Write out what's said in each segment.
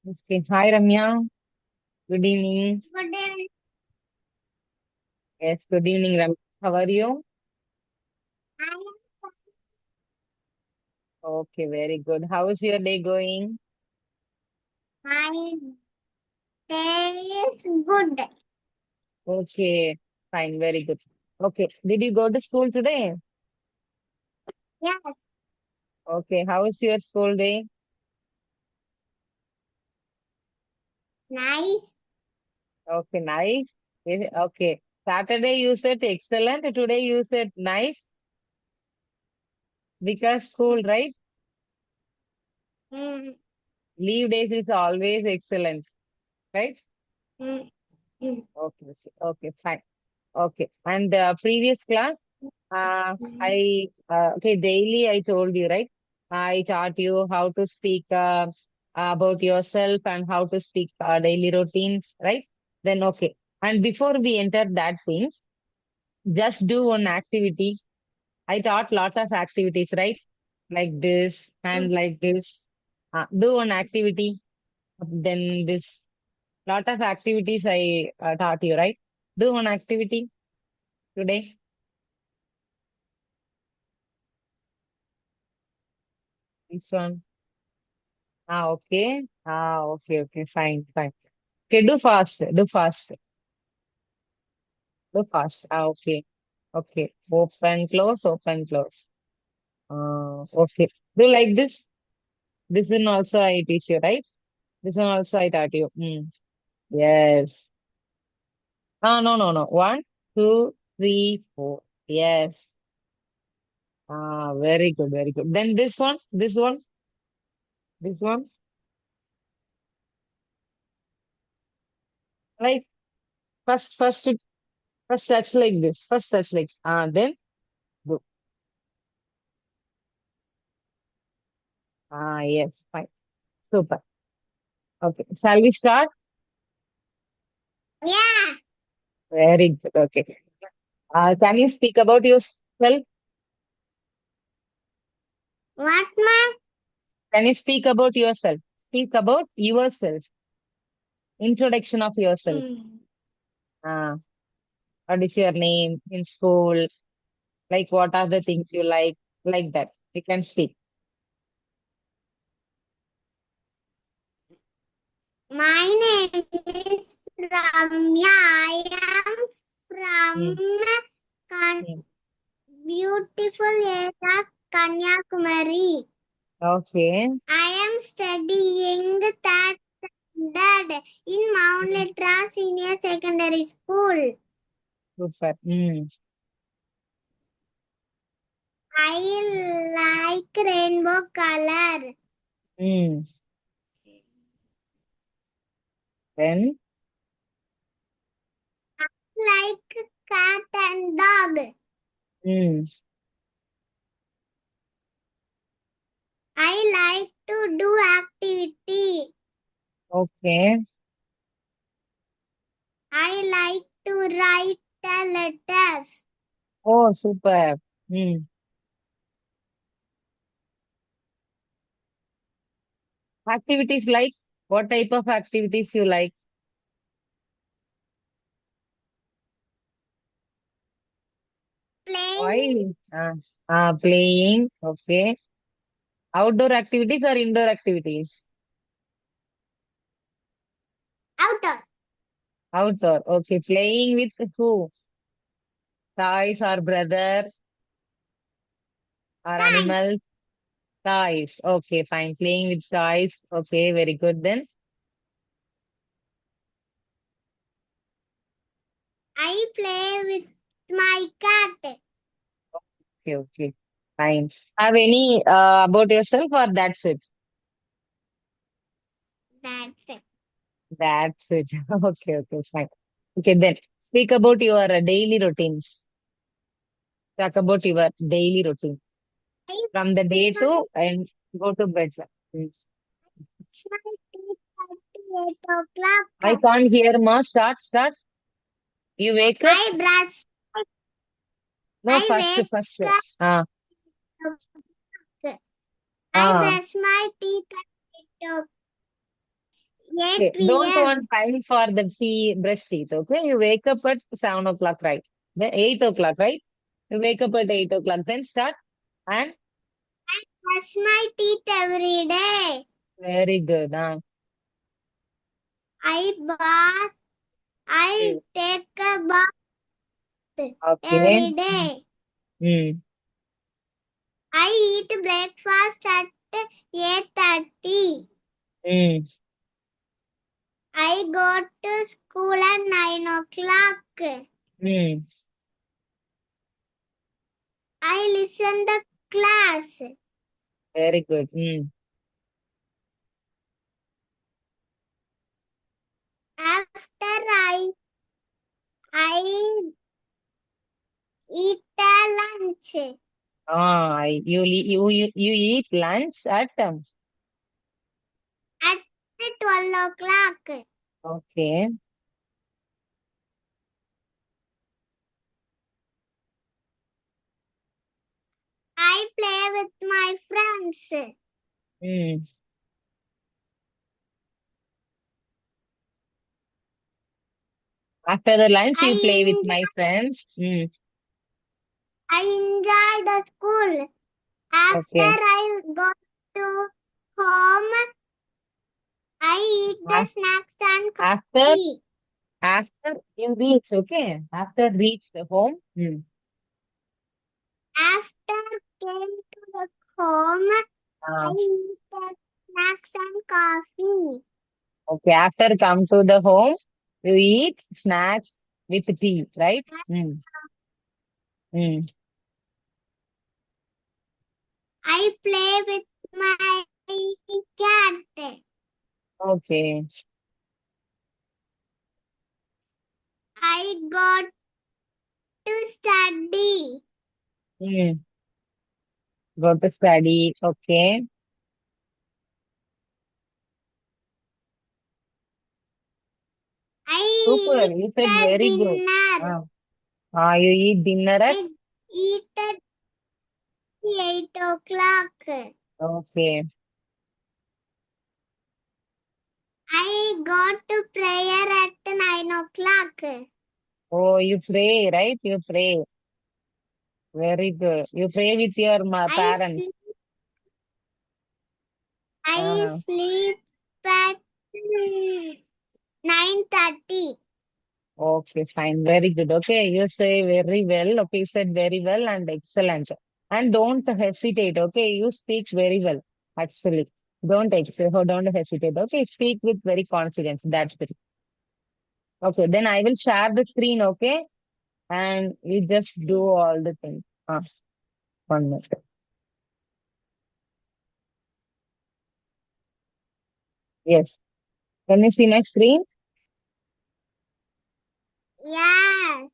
Okay. Hi, Ramya. Good evening. Good evening. Yes, good evening, Ramya. How are you? Okay, very good. How is your day going? My day is good. Okay, fine, very good. Okay, did you go to school today? Yes, Okay, how is your school day? nice. Okay, nice. Okay, Saturday you said excellent. Today you said nice because school, right? Mm, Leave days is always excellent, right? mm, mm, Okay, okay, fine. Okay, and previous class, mm. okay, daily I told you, right? I taught you how to speak about yourself and how to speak daily routines, right? Then, okay. And before we enter that things, just do one activity. I taught lot of activities, right? Like this and like this. Do one activity, then this. Lot of activities I taught you, right? Do one activity today. Which one? Okay. Okay, okay, fine, fine. Okay, do fast, do fast, do fast. Okay, okay. Open, close, open, close. Okay. Do like this. This one also I teach you, right? This one also I taught you. Yes. No, no, no. One, two, three, four. Yes. Very good, very good. Then this one, like first touch like this. First touch like, then go. Yes, fine. Super. Okay. Shall we start? Yeah. Very good. Okay. Can you speak about yourself? What, ma? Can you speak about yourself? Speak about yourself. Introduction of yourself. Mm. Uh, what is your name in school? Like, what are the things you like that. You can speak. My name is Ramya. I am from Mm, Kan- mm. beautiful area Kanyakumari. Okay. I am studying third standard in Mount Mm, Litra Senior Secondary School. super. I like rainbow color. Mm. Then, Like cat and dog. mm. I like to do activity. Okay. I like to write the letters. Oh, super. Mm. Activities like, what type of activities you like? Playing Why? Playing. Okay. Outdoor activities or indoor activities? outdoor. Outdoor. Okay. Playing with who? Toys or brother or Guys, animals? Toys. Okay, fine. Playing with toys. Okay, very good then. I play with my cat. Okay, okay. Fine. Have any about yourself or that's it? That's it. That's it. Okay, okay, fine. Okay, then speak about your daily routines. Talk about your daily routine I from the day brush to and go to bed. Hmm. my teeth at 8 I o'clock. can't hear more. Start. You wake up? I brush. No, I first. wake up. Ah, I ah. brush my teeth at 8 o'clock. Okay. 8 Don't p.m. want time for the tea, brush teeth. Okay. You wake up at 7 o'clock, right? Then 8 o'clock, right? You wake up at 8 o'clock. Then start. And Brush my teeth every day. very good. I bath. I Mm. take a bath Okay. every day. Mm. I eat breakfast at 8:30. Mm. I go to school at 9 o'clock. Mm. I listen the class. Very good. Mm. After I eat a lunch You eat lunch at at 12 o'clock. okay. I play with my friends. Mm. After the lunch, you play with my friends. Mm. I enjoy the school. After Okay. I go to home, I eat the Af- snacks and After coffee. after you reach, okay. After reach the home. Mm. After came to the home, I Ah, eat the snacks and coffee. okay. After come to the home, you eat snacks with tea, right? Mm. Mm. I play with my cat. Okay. I got to study. Mm. Go to study. Okay. I Super. eat You said the very good. dinner. Ah. You eat dinner at I eat at 8 o'clock. okay. I go to prayer at 9 o'clock. Oh, you pray, right? You pray. Very good. You pray with your I parents. sleep, I Ah, sleep at 9:30. okay, fine. Very good. Okay, you say very well. Okay, you said very well and excellent. And don't hesitate. Okay, you speak very well. Actually, don't hesitate. Okay, speak with very confidence. That's it. Okay, then I will share the screen. Okay, and you just do all the things. 1 minute. Yes. Can you see my screen? Yes.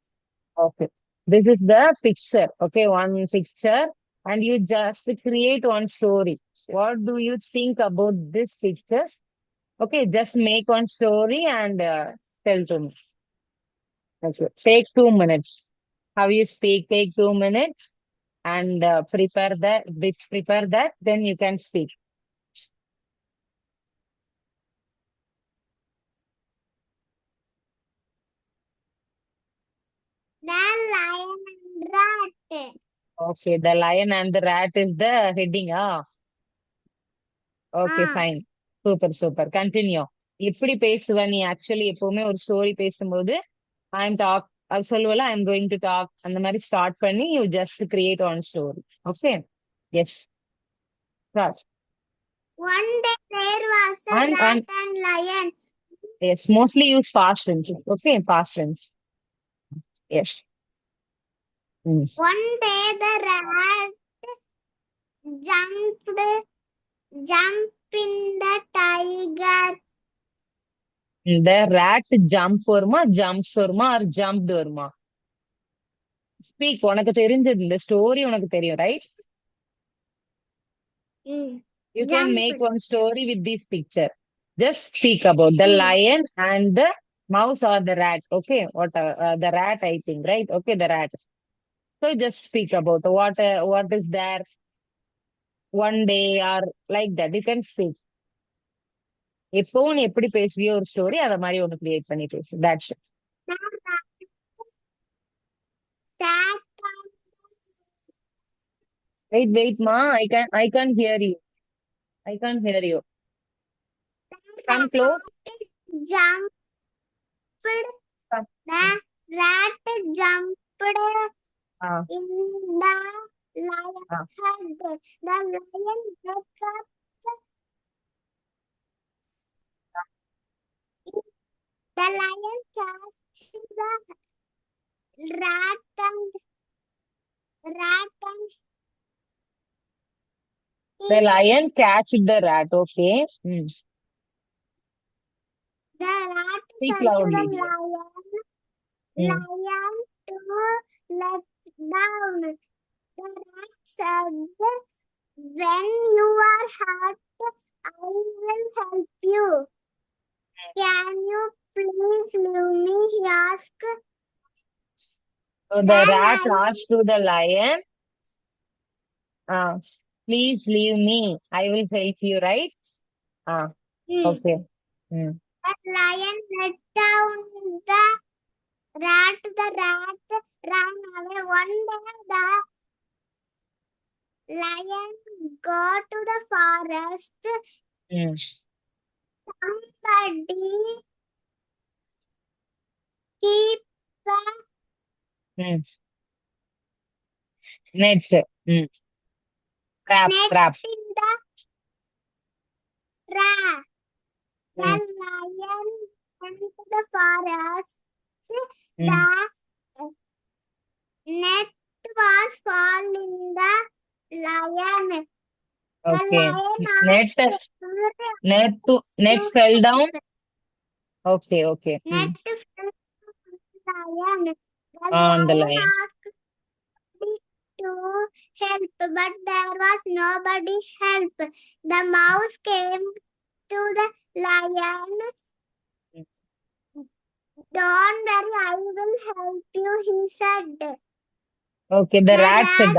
Okay. This is the picture. Okay, one picture. And you just create one story. What do you think about this picture? Okay, just make one story and tell to me. Okay. Take 2 minutes. How you speak, take 2 minutes and prepare that, then you can speak. The lion and rat. Okay, the lion and the rat is the heading. Okay Ah. Fine super super continue எப்படி பேசுவ நீ actually எப்பவுமே ஒரு story பேசும்போது I'm talk அது சொல்லுவல I'm going to talk அந்த மாதிரி ஸ்டார்ட் பண்ணி you just create one story okay yes start One day there was a ant rat and lion. Yes mostly use past tense okay past tense yes One day the rat jumped jump in the tiger. இந்த rate jump வருமா jumps வருமா R jumped வருமா speak உனக்கு தெரிஞ்சது இந்த story உனக்கு தெரியும் right You can Jumped. make one story with this picture. Just speak about the lion and the mouse or the rat. Okay, what the rat I think, right? Okay, the rat. So just speak about what is there one day or like that. You can speak. எப்பவும் நீ எப்படி பேசுவியோ ஒரு story அத மாதிரி ஒண்ணு create பண்ணி பேசு. That's it. Sat Wait, ma. I can't hear you. I can't hear you. Come close. jumped. Come. The rat jumped Ah, in the lion's ah. head. The lion woke up. The lion catch the rat and The lion catch the rat. Okay. the rat Speak said to the loudly, dear. lion to let down. The rat said, when you are hurt, I will help you. Can you please leave me? He asked. So the The rat lion, asked to the lion, please leave me. I will help you, right? Ah, okay. Mm. the lion let down the rat. The rat ran away. One day, the lion go to the forest. Mm. Somebody keep a Mm. Net. Mm. Trap, net trap. in the trap. The Mm. lion went to the forest. Mm. The net was fall in the lion. The Okay. lion Net, asked net to fell down. Okay, okay. net fell on the lion. The On the lion line. asked me to help, but there was nobody help. The mouse came to the lion. Don't worry, I will help you, he said. Okay, the rat said,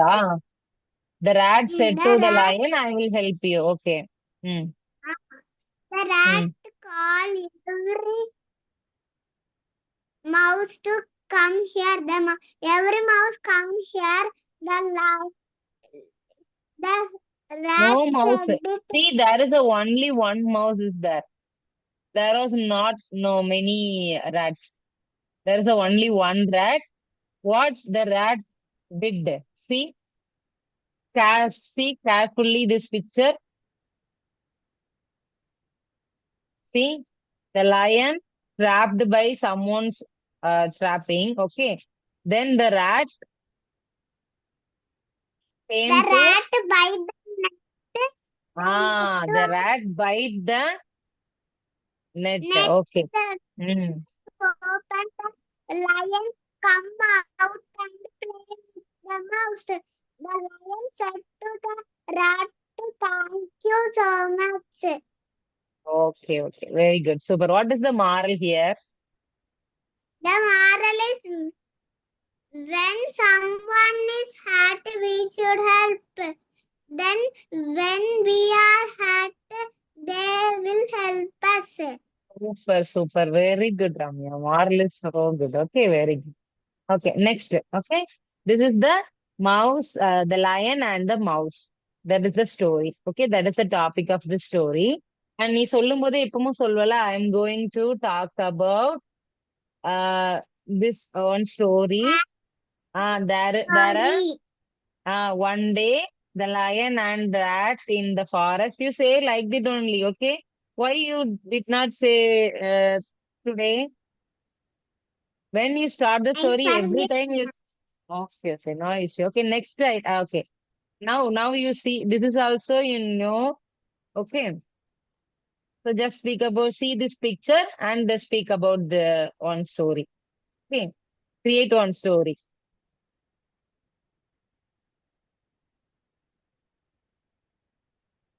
the rat said The to the rat, lion, I will help you. Okay. Mm. the rat Mm. called every mouse to come here. Every mouse come here. The rat No mouse. said it. See, there is only one mouse is there. There was not no many rats. There is only one rat. What the rat did? See carefully this picture. See, the lion trapped by someone's trapping. Okay. Then the rat The came to rat bite the net. the rat bite the net. Net Okay. the Mm. open. The lion come out and play with the mouse. The lion said to the rat, thank you so much. Okay, okay. Very good. Super. What is the moral here? The moral is, when someone is hurt, we should help. Then when we are hurt, they will help us. Super, super. Very good, Ramya. Moral is so good. Okay, very good. Okay, next. Okay. This is the mouse, the lion and the mouse. That is the story. Okay, that is the topic of the story. And நீ சொல்லும்போது எப்பவும் சொல்வல, I'm going to talk about this one story. There are Sorry. one day the lion and rat in the forest. You say like that only, okay? Why you did not say today? When you start the I story, every forget. time you. Okay, okay, no issue. Okay, next slide. Okay, now you see this is also Okay, so just speak about see this picture and speak about the one story. Okay, create one story.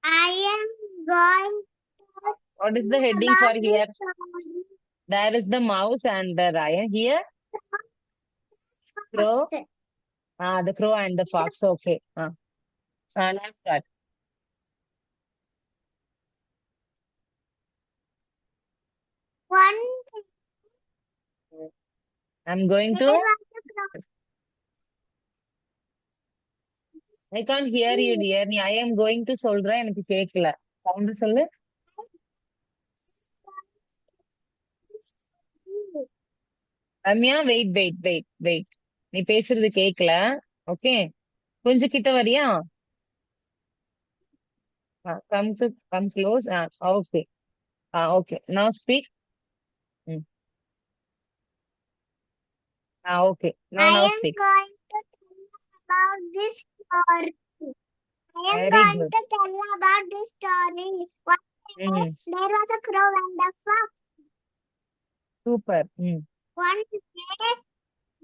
I am going to What is the tell heading for about here? this story. There is the mouse and the lion here. Crow. Fox. The crow and the fox. Okay. Now start. One I'm going there to. was a crow. I can't hear you, dear. நீ I am going to சொல்ற எனக்கு கேட்கல. Sound சொல்லு. Ramya, wait. நீ பேசுறது கேட்கல. Okay, கொஞ்சம் கிட்ட வரியா? Come close. Okay. Okay. Now speak. ம். Okay. I Now am speak. going to tell about this story. I am Very going good. to tell about this story. One day ம். there was a crow and a fox. Super. ம். One day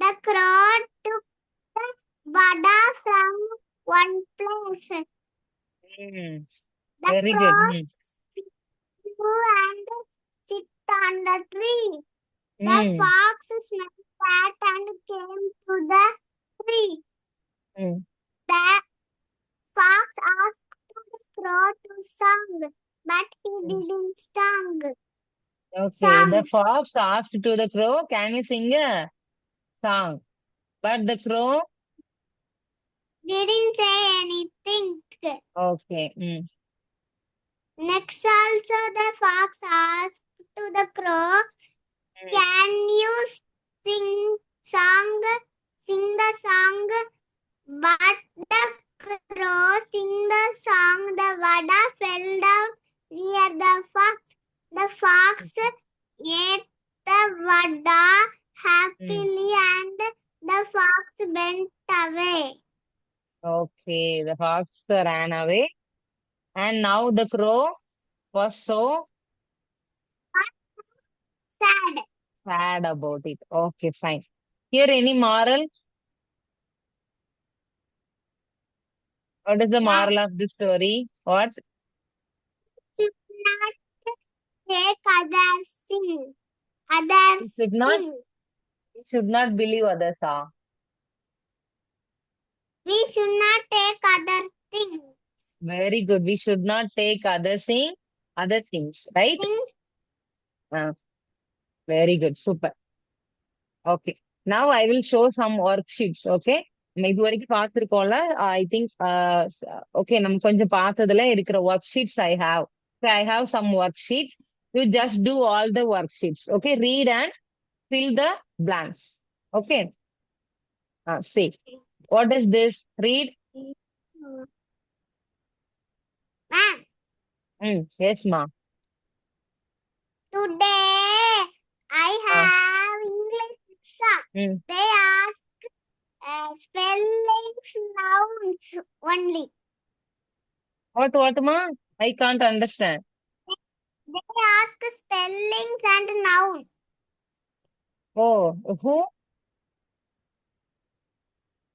the crow took the vada from one place. ம். The Very good. crow ம். flew and sit on the tree. The ம். fox smelled that and came to the tree. ம். The fox asked the crow to sing, but he ம். didn't sing. Okay. The Song fox asked to the crow, can you sing a song? But the crow, didn't say anything. okay. ம். Next also the fox asked to the crow, ம். can you sing the song? But the crow sing the song, the vada fell down near the fox. The fox ate the vada happily and the fox went away. Okay. The fox ran away. And now the crow was so Sad. sad about it. Okay, fine. Here, any moral? What is the Yes. moral of the story? What? Should not take others sin. We Others should not, sin. we should not believe others. We should not take other things. Very good. We should not take other things, right? Things. Very good. Super. Okay. Now I will show some worksheets. Okay. நம்ம இது வரைக்கும் பார்த்திருக்கோம்ல. I think okay, நம்ம கொஞ்சம் பார்த்ததுல இருக்கிற worksheets I have. So I have some worksheets. You just do all the worksheets. Okay. Read and fill the blanks. Okay. See. What is this? Read. Ma'am, Yes, ma. today I have English exam. Mm. They ask spellings, nouns only. What, ma? I can't understand. They ask spellings and nouns. Oh, who?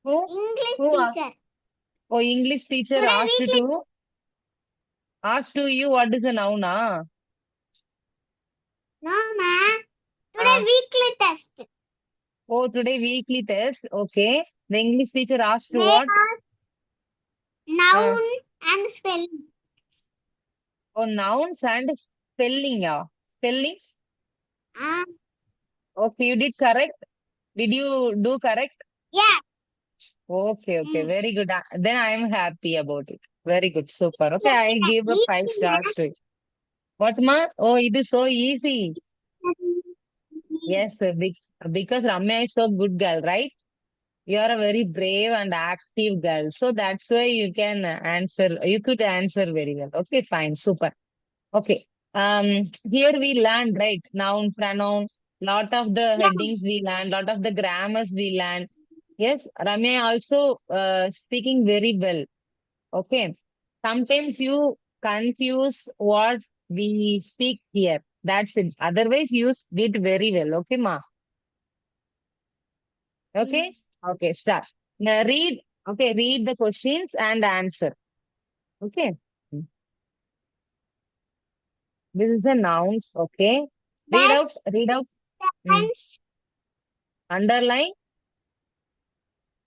Who? English Who asked? teacher. Oh, English teacher Today asked weekly. to you what is a noun, ah? No, ma'am. Today weekly test. Oh, today weekly test. Okay. The English teacher asked They what? ask noun and spelling. Oh, nouns and spelling, yeah. Spelling? Ah, Okay, you did correct. Did you do correct? yeah. Okay, very good. Then I am happy about it. Very good, super. Okay, I give a 5 Easy, stars to it. What, ma? Oh, it is so easy. Yes, because Ramya is so good girl, right? You are a very brave and active girl. So that's why you can answer. You could answer very well. Okay, fine, super. Okay. Here we learn, right? Noun, pronoun, lot of the headings we learn, lot of the grammars we learn. Yes, Ramya also speaking very well. Okay. Sometimes you confuse what we speak here. That's it. Otherwise, you did very well. Okay, ma. Okay. Okay, start. Now read. Okay, read the questions and answer. Okay. This is the nouns. Okay. Read out. Read out. Underline.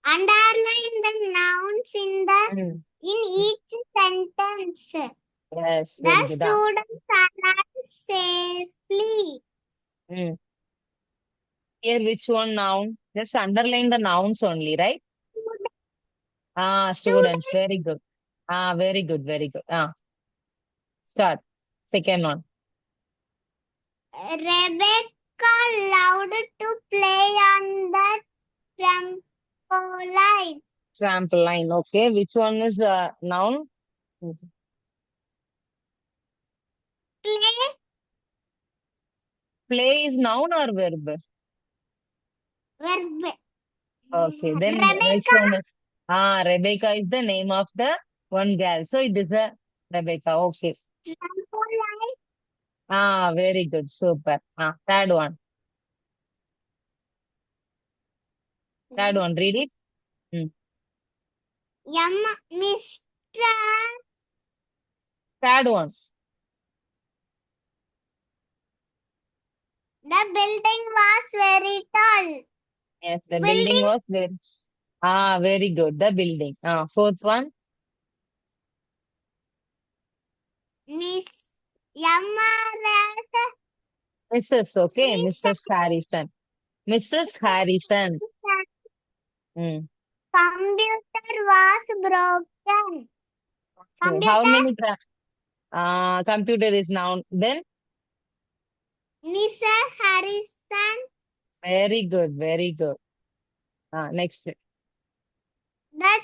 Underline the nouns in each sentence. Yes, The very good. students arrived safely. Mm. Here, which one noun? Just underline the nouns only, right? Students. Student. Very good. Very good. Very good. Start. Second one. Rebecca loved to play on the trampoline. Trampoline. Okay. Which one is noun? Play. Play is noun or verb? Verb. Okay. Then which Rebecca. one is? Rebecca is the name of the one girl. So it is a Rebecca. Okay. Trampoline. Very good. Super. Third one. Third one. Read it. Hmm. Mr. Third one. The building was very tall. Yes, the building Building. was very good. The building. Fourth one. Miss Yamara's Mrs. Okay. Miss Mrs. Harrison. Mrs. Harrison. Hmm. computer was broken. Okay. How Computer. many computer is noun? Then Mrs. Harrison. very good. Very good. Next. The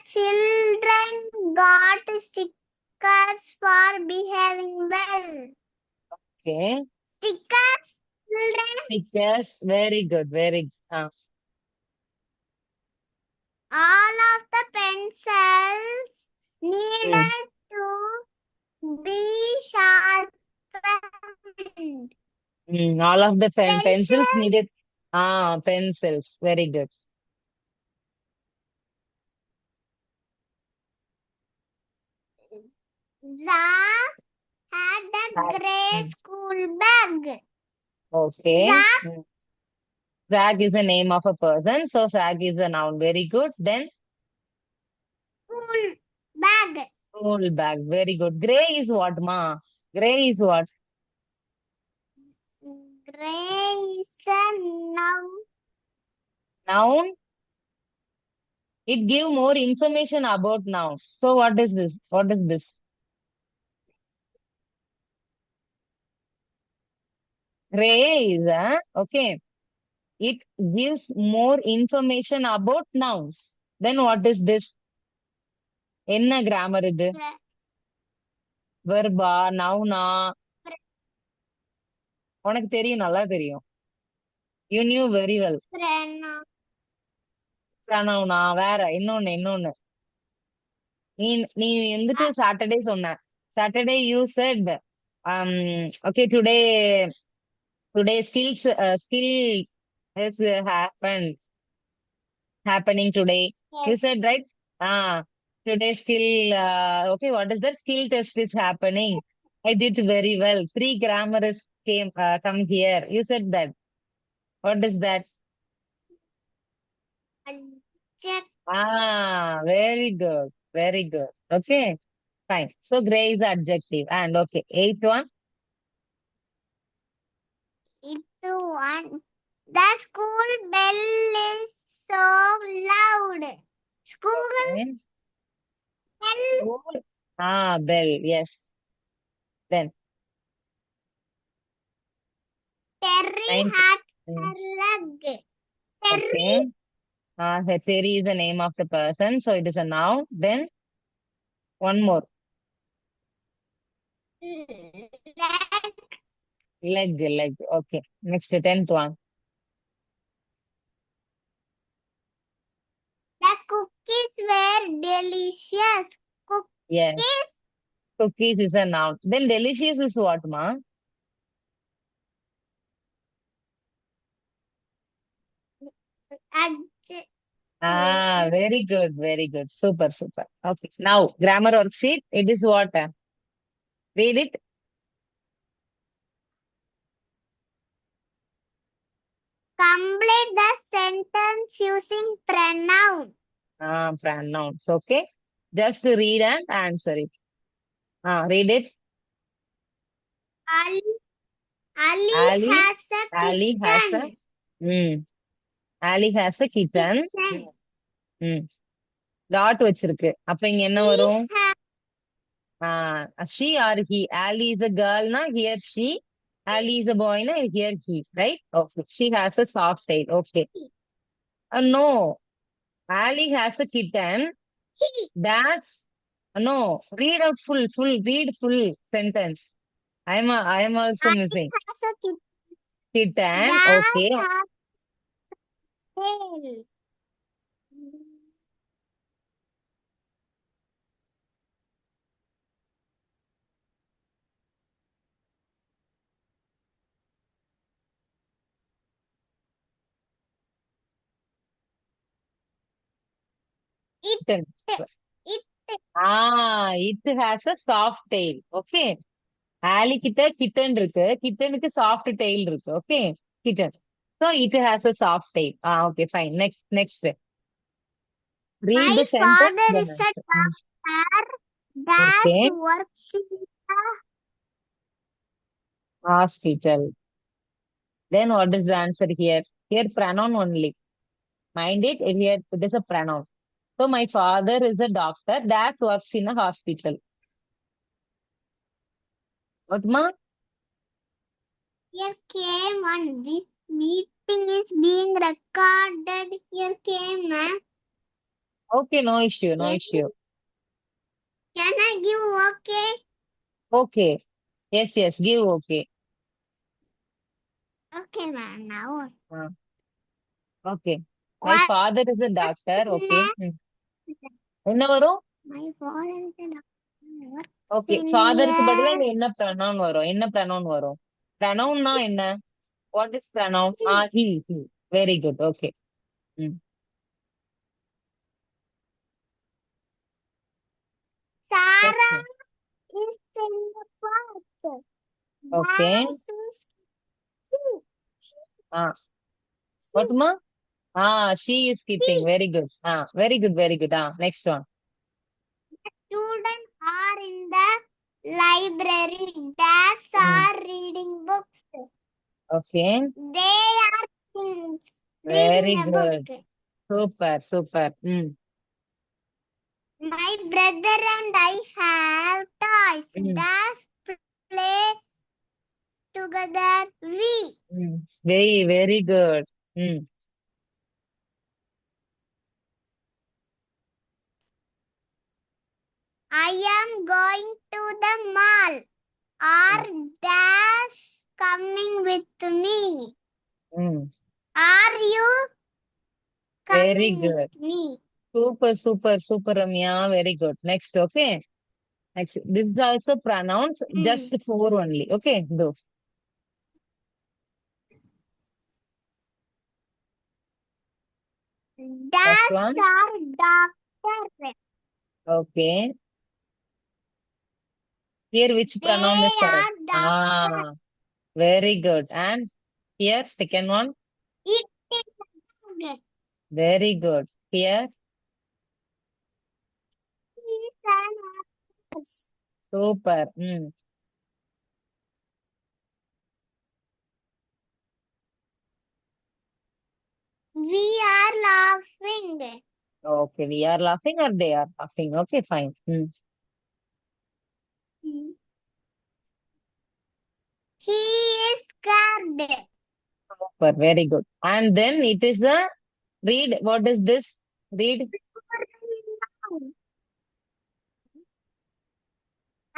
children got stickers for behaving well. Okay. Stickers. Children. Pictures. Very good. Very good. All of the pencils needed to be sharpened. All of the pencils Pencil. needed. Pencils. Very good. Zach had a Zach. gray school bag. Okay. Zach Zach is the name of a person. So Zach is a noun. Very good. Then school bag. school bag. Very good. Gray is what, ma? Gray is what? Gray is a noun. Noun. It give more information about noun. So what is this? What is this? Gray is, okay. It gives more information about nouns. Then what is this? என்ன grammar இது? வெர்பா, நவுனா? உனக்கு தெரியும், நல்லா தெரியும். You knew very well. Pronoun வேற இன்னொன்னு. நீ நீ வந்துட்டு சாட்டர்டே சொன்ன. Saturday you said, okay, today skill has happening today. You Yes. said, right? Today skill, okay, what is that? Skill test is happening. I did very well. 3 grammars come here. You said that. What is that? Check Very good. Very good. Okay, fine. So gray is adjective. And okay, eighth one. it one. The school bell is so loud. School Okay. bell. School. Bell. Yes. Then Terry ninth. had her leg. Terry. Okay. Terry is the name of the person, so it is a noun. Then one more. Leg. Leg. Okay. Next, 10th one. The cookies were delicious. Yes. Cookies. Cookies is a noun. Then delicious is what, ma? Very good. Very good. Super, super. Okay. Now, grammar worksheet. It is what? Read it. Complete the sentence using pronoun. Pronouns. Okay. Just read and answer it. Read it. Ali Ali, has a Ali has a, kitten. mm, Ali has a kitten. Kitten. ம் dot வச்சிருக்கு. அப்ப இங்க என்ன He வரும்? has She or he. Ali is a girl na, here she. Ali is a boy na, here he. Right? Okay. She has a soft tail. Okay. No. Ali has a kitten. he. That's no. Read out full. Read full sentence. I am also Ali missing. has a kitten. Kitten. That Okay. has tail. It. Kitten. It. It has a soft tail. Okay. Ali கிட்ட kitten இருக்கு. kittenக்கு soft tail இருக்கு. Okay. Kitten. So it has a soft tail. Okay, fine. Next. Read My the sentence, father then is a answer. doctor. That Okay. works in the Hospital. Then what is the answer here? Here pronoun only. Mind it, here it is a pronoun. So my father is a doctor that works in a hospital. What ma? Here came one. This meeting is being recorded. Here came, ma'am. Okay, no issue, no issue. Can I give okay? Okay. Yes, give okay. Okay, ma'am. Now. Uh, okay. My What father is a doctor. Okay. next? என்ன வரும்? My father is a doctor. Works okay. in ஃபாதருக்கு பதிலா a இங்க என்ன pronoun வரும்? என்ன pronoun வரும்? pronounனா என்ன? What is pronoun? He. Very good. Okay. ம். Sarah Next. is in the park. Okay. That is cute. Ah whatமா? She is skipping. Very good. Very good. Next one. Students are in the library. Dash are reading books. Okay. They are things. Very Reading a good. book. Super. My brother and I have toys. Dash play together. We. Very good. I am going to the mall. Are Dash coming with me? Are you Very coming good. with me? Super, Ramya. Very good. Next, okay. Next, this is also pronouns, just 4 only. Okay, do. First Dash one. are doctor. Okay. Here, which pronoun is They correct? are doctor. Very good. And here, second one. It is dog. Very good. Here, He is an actress. super. We are laughing. Okay, we are laughing or they are laughing. Okay, fine. He is scared. Super, very good. And then it is the read. What is this? Read.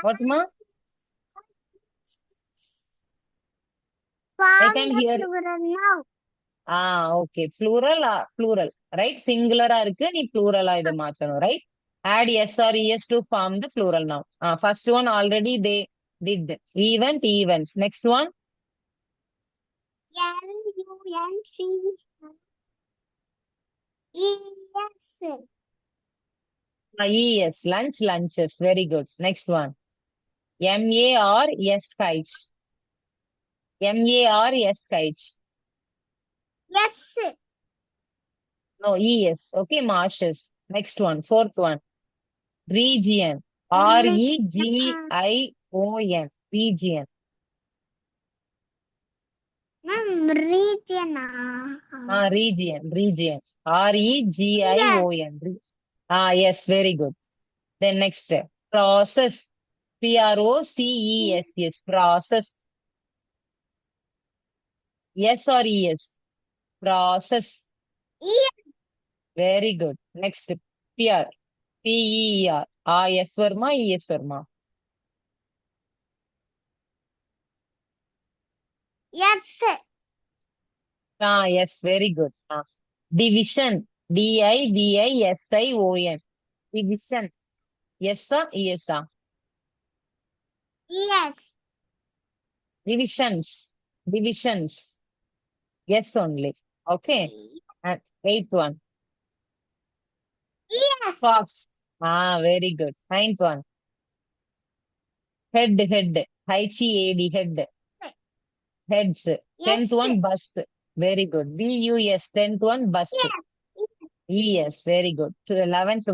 What ma? I Form can the hear. plural now. Okay. Plural. Right? Singular இருக்கு. நீ plural இதை மாத்தணும். Right? Add S or ES to form the plural now. First one already they did. Events. Next one. Lunch. ES. ES. Lunches. Very good. Next one. MARS kite. MARS kite. Yes. No, ES. Okay, marshes. Next one. Fourth one. Region. REGION. Region. Region. Region. REGION. Yes, very good. Then next, process. PROCESS. Process. Yes or ES? Process. Very good. Next, PER. PER. Yes Verma, ES Verma. Yes. Yes, very good. Division. DIVISION. Division. Yes sir, yes sir. Yes. Divisions. Divisions. Yes only. Okay. And eighth one. Yes. Fox. Very good. Ninth one. Head. HEAD. Head. Heads. Yes. 10th one, bus. Very good. BUS. 10th one, bus. Yes. Yes, very good. To 11th,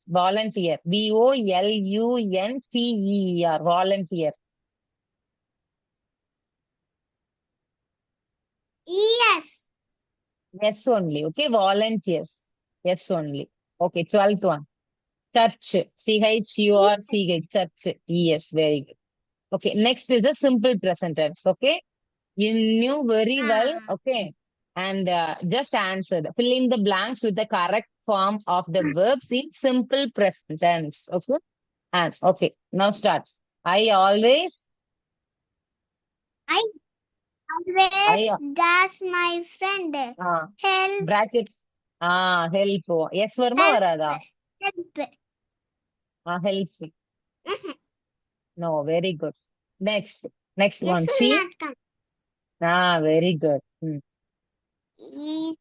volunteer. VOLUNTEER. Volunteer. Yes. Yes only. Okay. Volunteers. Yes only. Okay. 12th one. Church. CHURCH. Church. Yes, very good. Okay. Next is the simple present tense. Okay. You knew very well. Okay. And just answered. Fill in the blanks with the correct form of the verbs in simple present tense. Okay. And okay. Now start. I always. I I always does my friend help bracket. Help. Yes, Verma help varada. help. Help. No, very good. Next. Next Yes one. will She. not come. Very good. He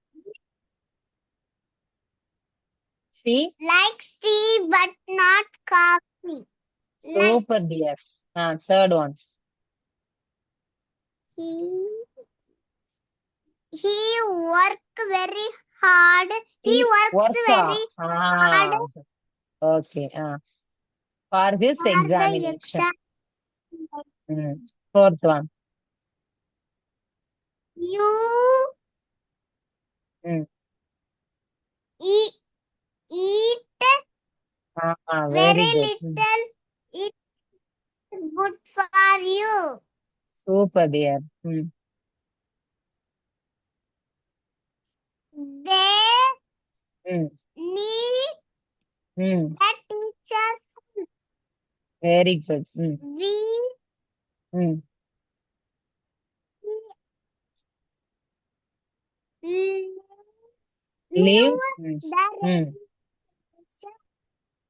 She. likes tea but not coffee. Super Likes. dear. Third one. He work very hard. He He works worker. very hard Okay. For his for the examination. exam. Fourth one. You Mm. eat, eat Very very good. little. It's good for you. Super dear. They Mm. need Mm. the teachers. Very good. We Mm. leave Leave. the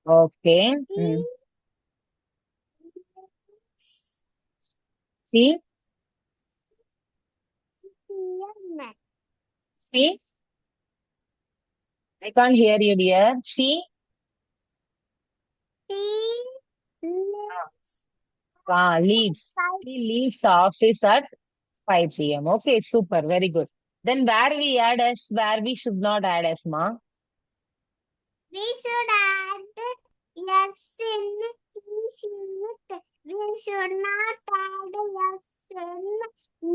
Okay. See. See. I can't hear you, dear. See. Leaves. He leaves the office at 5 p.m. Okay, super. Very good. Then where we add S, where we should not add S, ma? We should add yes in sheet. We should not add yes in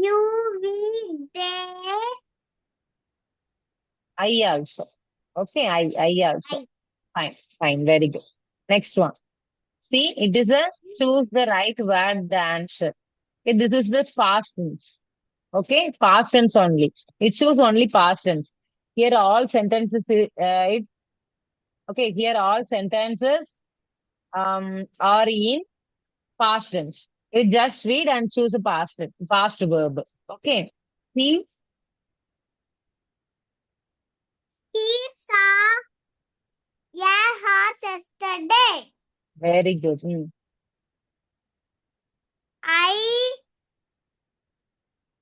you, we, they. I also. Okay, I also. Fine. Very good. Next one. See, it is a choose the right word, the answer. Okay, this is the past tense. Okay, past tense only. It shows only past tense. Here all sentences, here all sentences are in past tense. You just read and choose a past verb. Okay. See, He saw a horse yesterday. very good. I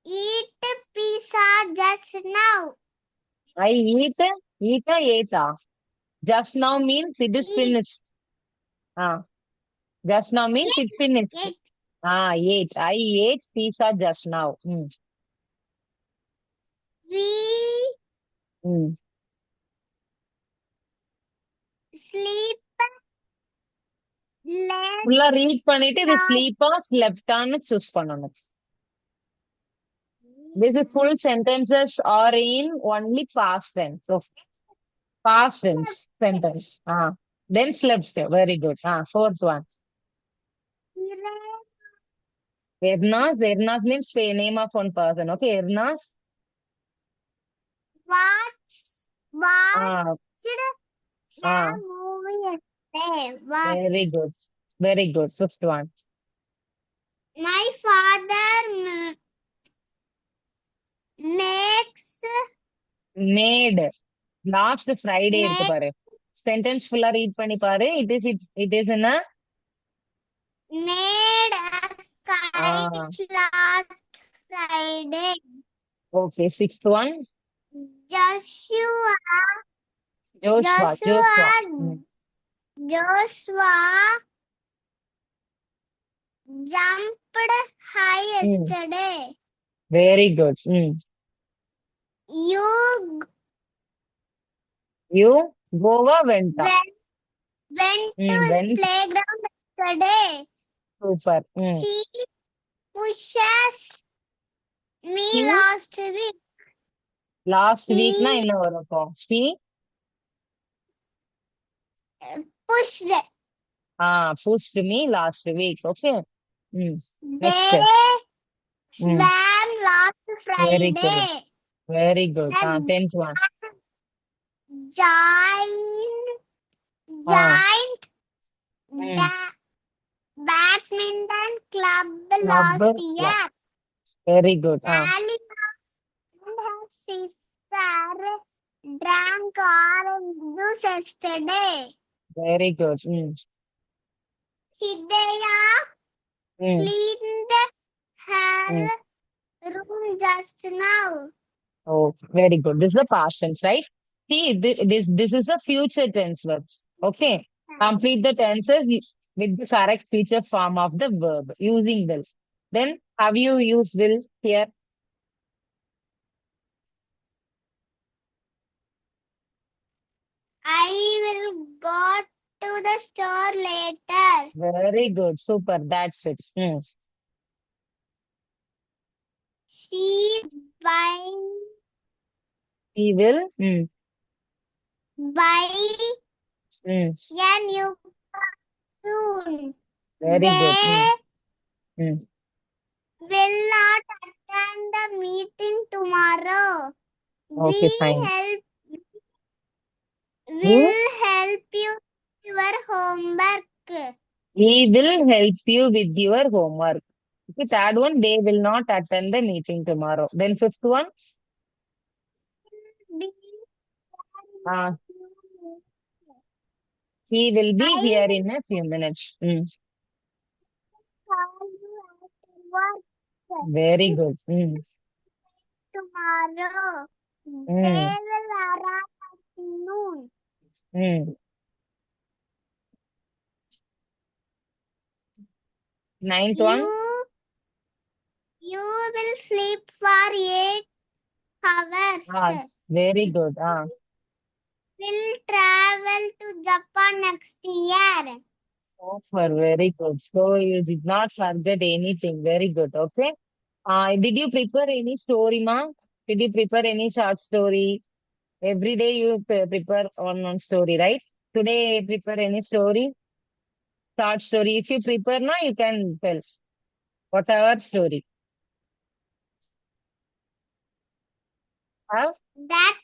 eat pizza just now. I ate. Just now means it is Eat. finished. Just now means it finished. Eat. Ate. I ate pizza just now. We sleep late. ஃபுல்லா read பண்ணிட்டு இது ஸ்லீப்பா ஸ்லெப்டான்னு choose பண்ணணும். This is full sentences are in only past tense. So past tense sentence. Then slept. Very good. Fourth one. Ernas. Ernas means the name of one person. Okay, Ernas. Watched Ah, the ah, movie yesterday. very Watched. good. Very good. Fifth one. My father makes Made. Last Friday இருக்கு made, பாரு. Sentence full read பண்ணி பாரு. It is in a made a ah, kite last Friday. okay. Sixth one. Joshua Joshua. Joshua. Joshua jumped high Mm. yesterday. Very good. You You Goa went up. went to Went. playground yesterday. Super. She pushes me She last week. last week na She என்ன வரும்? She pushed. pushed me last week. Okay. Next. They Mm. swam last Very good. Friday. Very good. The 10th one. giant Ah. the badminton club Club. last year. Very good. Alina and her sister drank orange juice yesterday. Very good. Hidaya cleaned her room just now. Oh, very good. This is the past tense, right? See, this is a future tense verbs. Okay. Complete the tenses with the correct future form of the verb using will. Then have you used will here? I will go to the store later. Very good. Super. That's it. She buying He will. buy Mm. a new car soon. Very good. They will not attend the meeting tomorrow. Okay, fine. Will help you with your homework. He will help you with your homework. Okay, third one, they will not attend the meeting tomorrow. Then fifth one, Be uh, he will be here in a few minutes. call you at work Very good. tomorrow. They Mm. will arrive at noon. Mm. Ninth one, You will sleep for 8 hours. very good. Will travel to Japan next year. Super, very good. So you did not forget anything. Very good. Okay. Did you prepare any story, ma? Did you prepare any short story? Every day you prepare one story, right? Today prepare any story, short story. If you prepare now, you can tell whatever story. Huh? That